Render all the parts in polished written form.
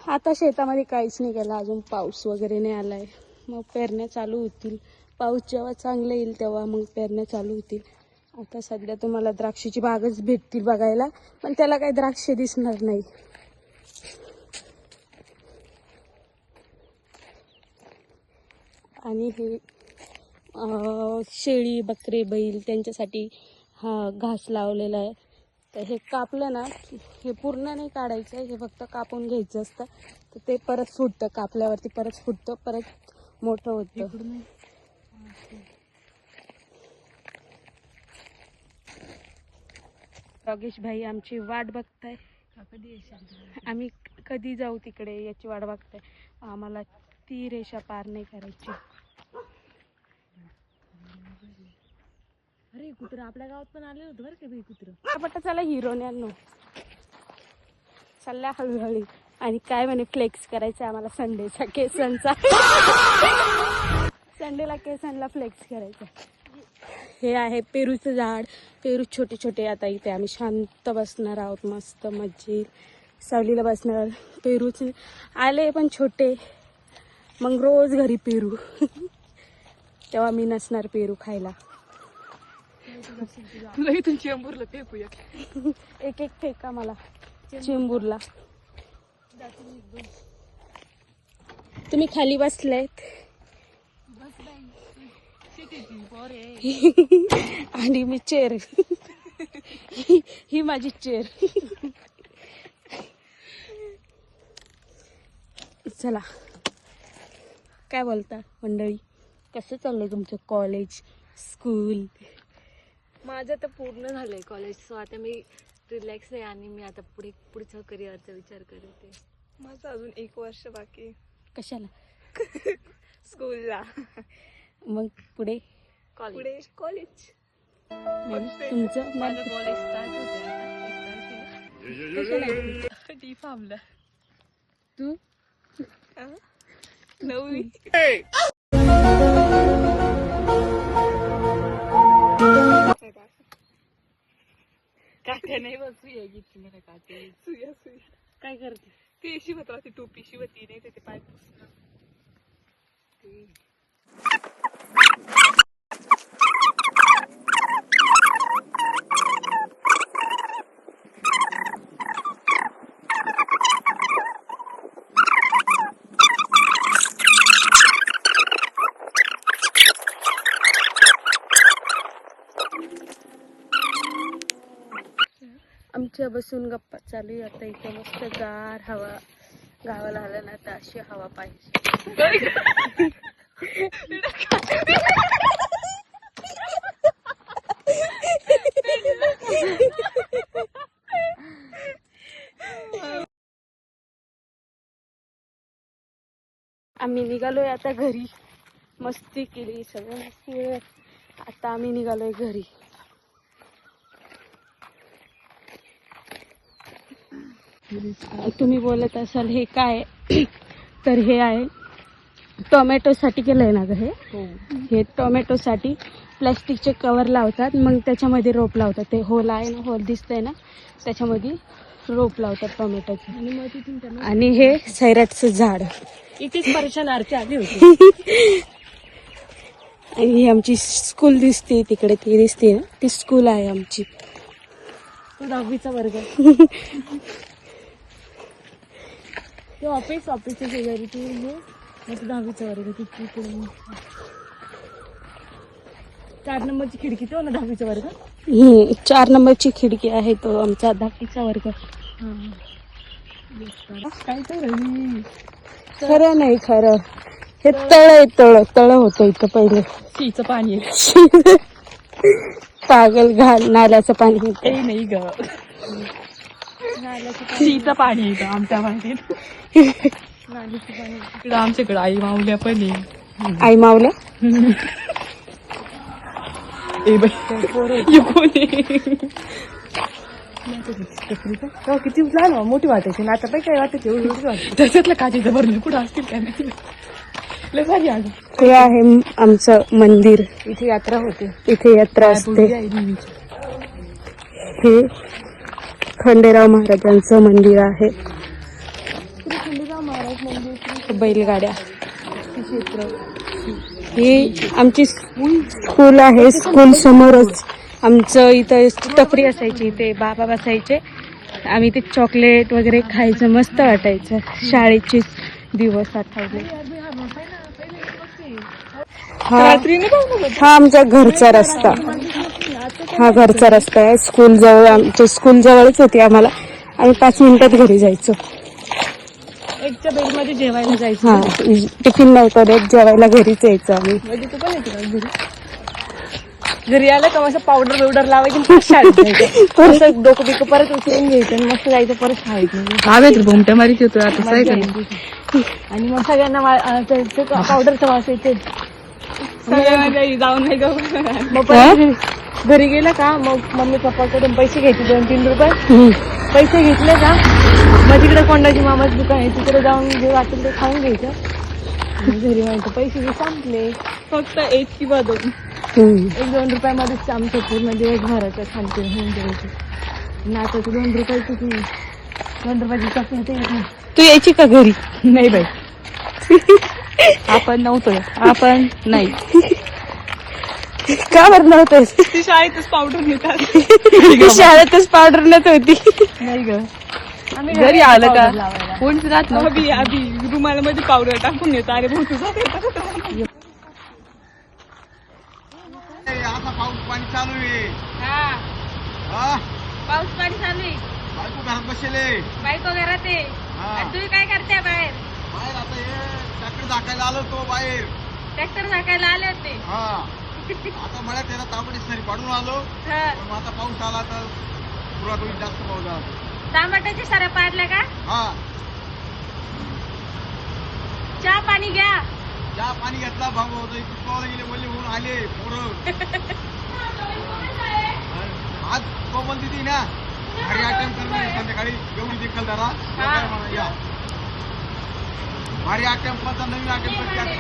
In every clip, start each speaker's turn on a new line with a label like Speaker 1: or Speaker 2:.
Speaker 1: आता शेतामध्ये काहीच नाही केलं अजून, पाऊस वगैरे नाही आलाय. मग पेरण्या चालू होतील. पाऊस जेव्हा चांगला येईल तेव्हा मग पेरण्या चालू होतील. आता सध्या तुम्हाला द्राक्षाची बागच भेटतील बघायला, पण त्याला काही द्राक्ष दिसणार नाही. आणि हे शेळी बकरे बैल त्यांच्यासाठी हा घास लावलेला आहे. तर हे कापलं ना, हे पूर्ण नाही काढायचं, हे फक्त कापून घ्यायचं असतं. तर ते परत फुटतं, कापल्यावरती परत फुटतं, परत मोठं होतं. योगेश भाई आमची वाट बघताय, आम्ही कधी जाऊ तिकडे याची वाट बघताय. आम्हाला ती रेषा पार नाही करायची.
Speaker 2: अरे कुत्र आपल्या गावात पण आले होते बरं का बी कुत्र.
Speaker 1: पट्ट चला हिरोन्यांनो, चालल्या हळूहळू. आणि काय म्हणे फ्लेक्स करायचं आम्हाला संडेचा, केसांचा. संडेला केसांना फ्लेक्स करायचा. हे आहे पेरूचं झाड. पेरू छोटे छोटे. आता इथे आम्ही शांत बसणार आहोत, मस्त मज्जा, सावलीला बसणार. पेरूच आले पण छोटे, मग रोज घरी पेरू. तेव्हा मी नसणार पेरू खायला.
Speaker 2: तुला इथून चेंबूरला फेकूया.
Speaker 1: एक एक फेका मला चेंबूरला. तुम्ही खाली बसलेत आणि मी चेअर. ही माझी चेअर. चला, काय बोलता मंडळी, कसं चाललंय तुमचं कॉलेज स्कूल?
Speaker 2: माझं तर पूर्ण झालंय कॉलेज, सो आता मी रिलॅक्स आहे आणि मी आता पुढच्या करिअरचा विचार करते. माझं अजून 1 वर्ष बाकी.
Speaker 1: कशाला?
Speaker 2: स्कूलला.
Speaker 1: मग पुढे
Speaker 2: कॉलेज.
Speaker 1: तुमचं
Speaker 2: माझं कॉलेज स्टार्ट होते आता डी फार्मला.
Speaker 1: तू
Speaker 2: 9वी. काट्या नाही बसू या घेतली मला काटे. सुया काय करते ते? शिवत राहते, टोपी शिवती नाही ते पाय पुसणं.
Speaker 1: आमच्या बसून गप्पा चालू आहे. आता इथे मस्त गार हवा. गावाला आलं ना तर अशी हवा पाहिजे. आम्ही निघालोय आता घरी. मस्ती केली, सगळं मस्ती. आता आम्ही निघालोय घरी. तुम्ही बोलत असाल हे काय, तर हे आहे टोमॅटोसाठी केलंय ना ग हे. हे टोमॅटोसाठी प्लॅस्टिकचे कवर लावतात, मग त्याच्यामध्ये रोप लावतात. ते होल आहे ना, होल दिसतंय ना, त्याच्यामध्ये रोप लावतात टोमॅटोचे. आणि हे सैराटचं झाड.
Speaker 2: इथेच परेशानार्थी आली होती.
Speaker 1: आणि ही आमची स्कूल दिसते तिकडे, ती दिसते ना, ती स्कूल आहे आमची.
Speaker 2: तो 10वीचा वर्ग. ते ऑफिसच्या शेजारी ती 10वीचा वर्ग. तिथे 4 नंबरची खिडकी तो ना 10वीचा वर्ग.
Speaker 1: 4 नंबरची खिडकी आहे, तो आमचा 10वीचा वर्ग.
Speaker 2: काय तर
Speaker 1: खरं नाही खरं. हे तळ आहे, तळ होतं इथं पहिले.
Speaker 2: शीचं पाणी आहे.
Speaker 1: पागल, घाल नाल्याचं पाणी.
Speaker 2: ते नाही ग, शीचं पाणी येतं आमच्या माहितीत. नालीचं पाणी इकडं आमच्याकडे आई मावल्या पण आहे.
Speaker 1: आई मावल्या
Speaker 2: किती लहान मोठी वाटायची ना, आता पण काय वाटायची. त्याच्यातलं काचेचं भरलं कुठं असतील काय नाही.
Speaker 1: हे आहे आमचं मंदिर.
Speaker 2: इथे यात्रा होते.
Speaker 1: इथे यात्रा असते. हे खंडेराव महाराजांचं मंदिर आहे.
Speaker 2: खंडेराव महाराज मंदिर,
Speaker 1: बैलगाड्या.
Speaker 2: क्षेत्र.
Speaker 1: ही आमची स्कूल आहे. स्कूल समोरच आमचं इथं टपरी असायची. इथे बाबा बसायचे. आम्ही ते चॉकलेट वगैरे खायचं. मस्त वाटायचं. शाळेचे दिवस आठवले. हा आमचा घरचा रस्ता. हा घरचा रस्ता आहे. स्कूल जवळ, आमच्या स्कूल जवळच होती आम्हाला. आम्ही 5 मिनिटात घरी जायचो.
Speaker 2: एकच्या बेडमध्ये जेवायला जायचं.
Speaker 1: हा टिफिन नव्हतं देत, जेवायला घरीच यायचं आम्ही.
Speaker 2: म्हणजे तू पण येते का घरी आलं का असं पावडर बिवडर लावायची, परत शाळेत जायचं. परत डोकं बिकं परत उचलून घ्यायचं आणि मस्त जायचं परत शाळेत.
Speaker 3: भोमट्या मारीत होतो आता
Speaker 2: आणि मग सगळ्यांना पावडरचं वास येते. सगळ्यांना जाऊन नाही मग परत घरी गेलं का मग मम्मी पप्पाकडून पैसे घ्यायचे 2-3 रुपये. पैसे घेतले का मग तिकडे कोंडाजी मामाचं दुकान आहे, तिकडे जाऊन जे वाटेल ते खाऊन घ्यायचं. आणि घरी म्हणायचं पैसे जे संपले, फक्त 1 किंवा 2, 1-2 रुपयामध्येच आमचं पूर्ण दिवसभराचं खानपीण होऊन जायचं. नाचाचं 2 रुपयाचं 2 रुपयाची चॉकलेट येत नाही.
Speaker 1: तू यायची का घरी?
Speaker 2: नाही बाई, आपण नव्हतो. आपण नाही.
Speaker 1: का बरं नव्हतं?
Speaker 2: ती शाळेतच पावडर नेतात.
Speaker 1: शाळेतच पावडर नेत होती.
Speaker 2: नाही ग, आम्ही
Speaker 3: घरी आलं का
Speaker 2: लावायला.
Speaker 3: कोणीच राहत नव्हतं.
Speaker 2: आधी रुमालामध्ये पावडर टाकून येतो. अरे भाऊ तुझा
Speaker 4: आता पाऊस पाणी चालू आहे.
Speaker 1: पाऊस पाणी चालू आहे.
Speaker 4: बायको घरात बसेले.
Speaker 1: बायको घरात आहे. तुम्ही काय करते बाहेर?
Speaker 4: बाहेर आता हे ट्रॅक्टर झाकायला आलो तो बाहेर.
Speaker 1: ट्रॅक्टर झाकायला आले होते.
Speaker 4: हा आता मला त्याला तांबडी सरी पाडून आलो. पण आता पाऊस आला तर पुरात होईल, जास्त पाऊस आला.
Speaker 1: टमाट्याच्या साऱ्या पाडल्या का?
Speaker 4: हा
Speaker 1: चहा पाणी घ्या.
Speaker 4: चहा पाणी घेतला भाऊ होतो इकडे गेले बोलले म्हणून आले पोरं. आज कोमल दिदी ना घरी अटेम्प करणार संध्याकाळी एवढी देखील धरा या. भारी अटेम्प चा नवीन अटेम्प करते.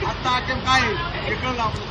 Speaker 4: आता अटेम्प काय वेगळं लावलं.